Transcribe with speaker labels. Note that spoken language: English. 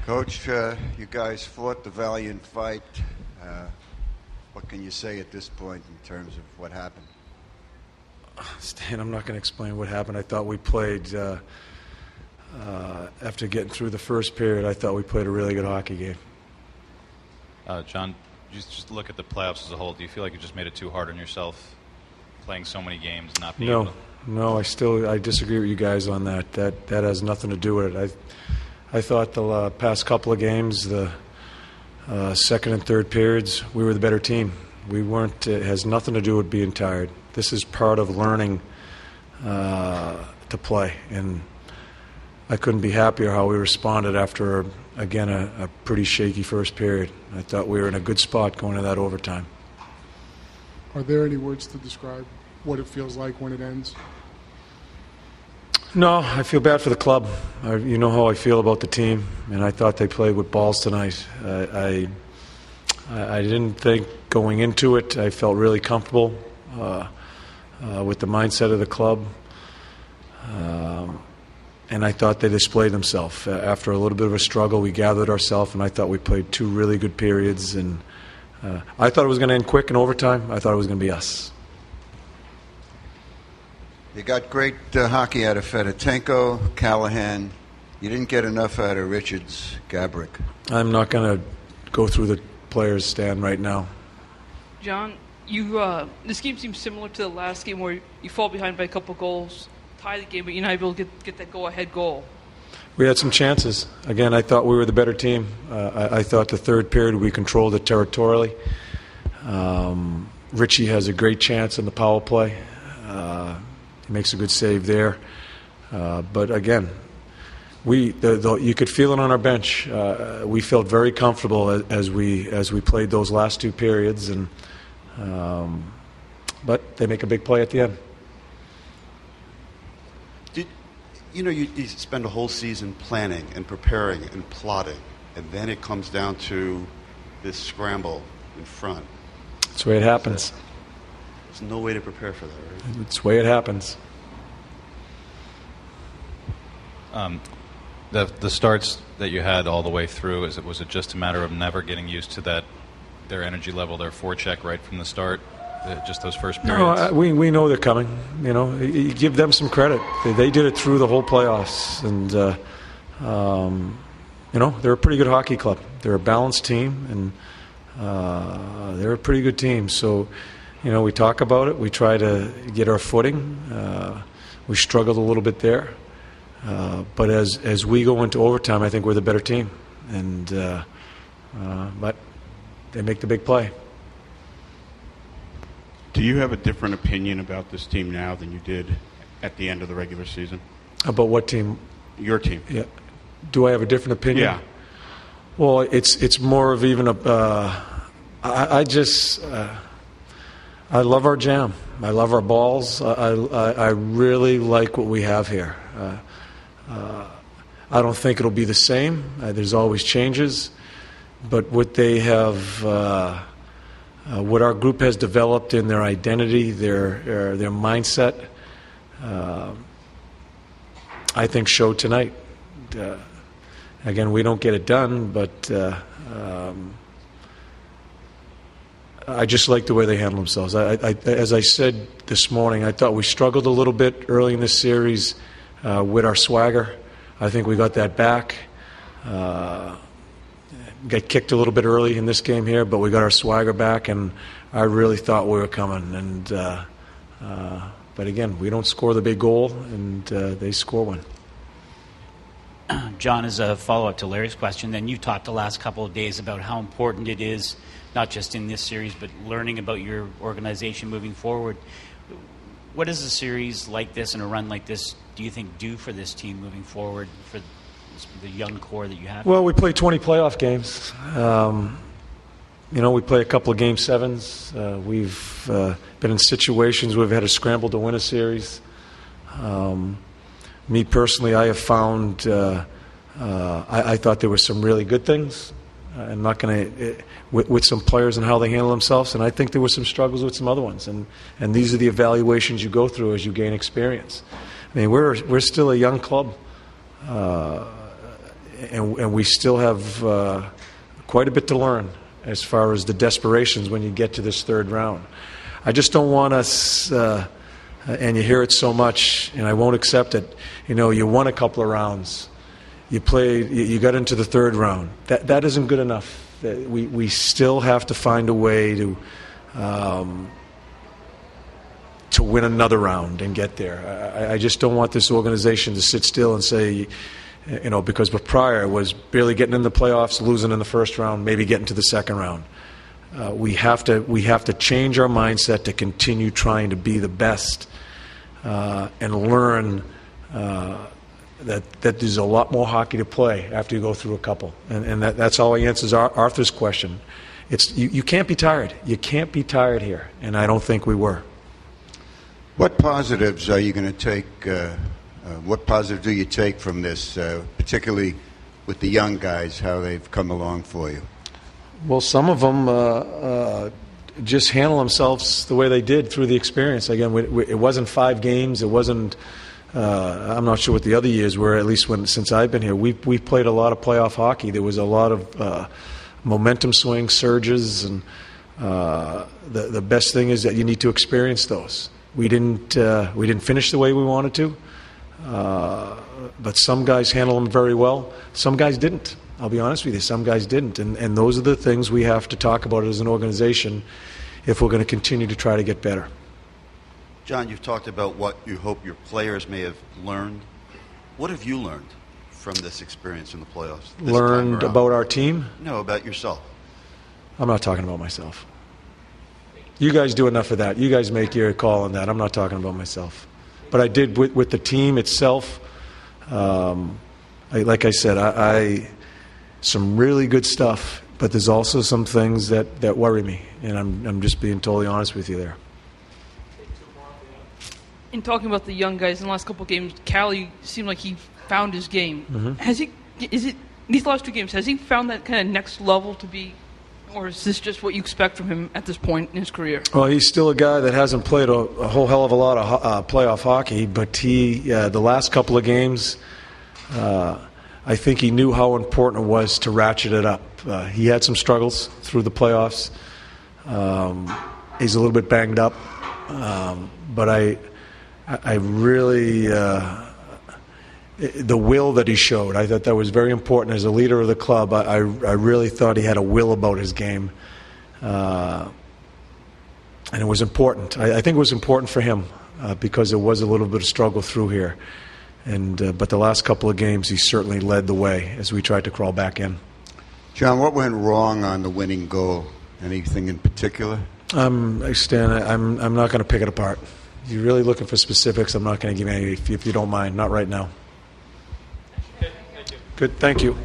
Speaker 1: Coach, you guys fought the valiant fight. What can you say at this point in terms of what happened?
Speaker 2: Stan, I'm not going to explain what happened. I thought we played, after getting through the first period, I thought we played a really good hockey game.
Speaker 3: John, just look at the playoffs as a whole. Do you feel like you just made it too hard on yourself, playing so many games, not being able to?
Speaker 2: No, I disagree with you guys on that. That has nothing to do with it. I thought the past couple of games, the second and third periods, we were the better team. We weren't. It has nothing to do with being tired. This is part of learning to play, and I couldn't be happier how we responded after, again, a pretty shaky first period. I thought we were in a good spot going to that overtime.
Speaker 4: Are there any words to describe what it feels like when it ends?
Speaker 2: No, I feel bad for the club. You know how I feel about the team, and I thought they played with balls tonight. I didn't think going into it. I felt really comfortable with the mindset of the club, and I thought they displayed themselves. After a little bit of a struggle, we gathered ourselves, and I thought we played two really good periods. And I thought it was going to end quick in overtime. I thought it was going to be us.
Speaker 1: You got great hockey out of Fedotenko, Callahan. You didn't get enough out of Richards, Gabrick.
Speaker 2: I'm not going to go through the players, Stan, right now.
Speaker 5: John, this game seems similar to the last game where you fall behind by a couple goals, tie the game, but you're not able to get that go-ahead goal.
Speaker 2: We had some chances. Again, I thought we were the better team. I thought the third period we controlled it territorially. Richie has a great chance in the power play. He makes a good save there. But again, you could feel it on our bench. We felt very comfortable as we played those last two periods, and but they make a big play at the end.
Speaker 6: You spend a whole season planning and preparing and plotting, and then it comes down to this scramble in front.
Speaker 2: That's the way it happens.
Speaker 6: There's no way to prepare for that, right?
Speaker 2: It's the way it happens.
Speaker 3: The starts that you had all the way through, was it just a matter of never getting used to their energy level, their forecheck right from the start, just those first periods?
Speaker 2: No, we know they're coming. You give them some credit. They did it through the whole playoffs, and they're a pretty good hockey club. They're a balanced team, and they're a pretty good team. So, we talk about it. We try to get our footing. We struggled a little bit there. But as we go into overtime, I think we're the better team. And but they make the big play.
Speaker 7: Do you have a different opinion about this team now than you did at the end of the regular season?
Speaker 2: About what team?
Speaker 7: Your team.
Speaker 2: Yeah. Do I have a different opinion?
Speaker 7: Yeah.
Speaker 2: Well, it's more of even I love our jam. I love our balls. I really like what we have here. I don't think it'll be the same. There's always changes. But what they have, what our group has developed in their identity, their mindset, I think showed tonight. Again, we don't get it done, but I just like the way they handle themselves. As I said this morning, I thought we struggled a little bit early in this series with our swagger. I think we got that back. Got kicked a little bit early in this game here, but we got our swagger back, and I really thought we were coming. And but again, we don't score the big goal, and they score one.
Speaker 8: John, as a follow-up to Larry's question, then you talked the last couple of days about how important it is, not just in this series, but learning about your organization moving forward. What does a series like this and a run like this, do you think, do for this team moving forward, for the young core that you have?
Speaker 2: Well, we play 20 playoff games. We play a couple of Game 7s. We've been in situations where we've had to scramble to win a series. Me personally, I have found I thought there were some really good things. I'm not going to with some players and how they handle themselves, and I think there were some struggles with some other ones. And these are the evaluations you go through as you gain experience. I mean, we're still a young club, and we still have quite a bit to learn as far as the desperations when you get to this third round. I just don't want us, and you hear it so much, and I won't accept it. You won a couple of rounds. You played. You got into the third round. That isn't good enough. We still have to find a way to win another round and get there. I just don't want this organization to sit still and say, because prior was barely getting in the playoffs, losing in the first round, maybe getting to the second round. We have to change our mindset to continue trying to be the best and learn that there's a lot more hockey to play after you go through a couple. And that's how he answers Arthur's question. You can't be tired. You can't be tired here, and I don't think we were.
Speaker 1: What positives are you going to take? What positives do you take from this, particularly with the young guys, how they've come along for you?
Speaker 2: Well, some of them just handle themselves the way they did through the experience. Again, it wasn't 5 games. It wasn't. I'm not sure what the other years were. At least since I've been here, we've played a lot of playoff hockey. There was a lot of momentum swing surges, and the best thing is that you need to experience those. We didn't finish the way we wanted to, but some guys handle them very well. Some guys didn't. I'll be honest with you. Some guys didn't, and those are the things we have to talk about as an organization if we're going to continue to try to get better.
Speaker 6: John, you've talked about what you hope your players may have learned. What have you learned from this experience in the playoffs?
Speaker 2: Learned about our team?
Speaker 6: No, about yourself.
Speaker 2: I'm not talking about myself. You guys do enough of that. You guys make your call on that. I'm not talking about myself. But I did with the team itself. Like I said, some really good stuff, but there's also some things that worry me, and I'm just being totally honest with you there.
Speaker 5: In talking about the young guys in the last couple of games, Cali seemed like he found his game.
Speaker 2: Mm-hmm.
Speaker 5: These last 2 games, has he found that kind of next level to be, or is this just what you expect from him at this point in his career?
Speaker 2: Well, he's still a guy that hasn't played a whole hell of a lot of playoff hockey, but the last couple of games, I think he knew how important it was to ratchet it up. He had some struggles through the playoffs. He's a little bit banged up, but I really, the will that he showed, I thought that was very important as a leader of the club. I really thought he had a will about his game, and it was important. I think it was important for him because there was a little bit of struggle through here. But the last couple of games, he certainly led the way as we tried to crawl back in.
Speaker 1: John, what went wrong on the winning goal? Anything in particular?
Speaker 2: Stan, I'm not going to pick it apart. If you're really looking for specifics, I'm not going to give you any, if you don't mind. Not right now.
Speaker 3: Okay, thank you.
Speaker 2: Good, thank you.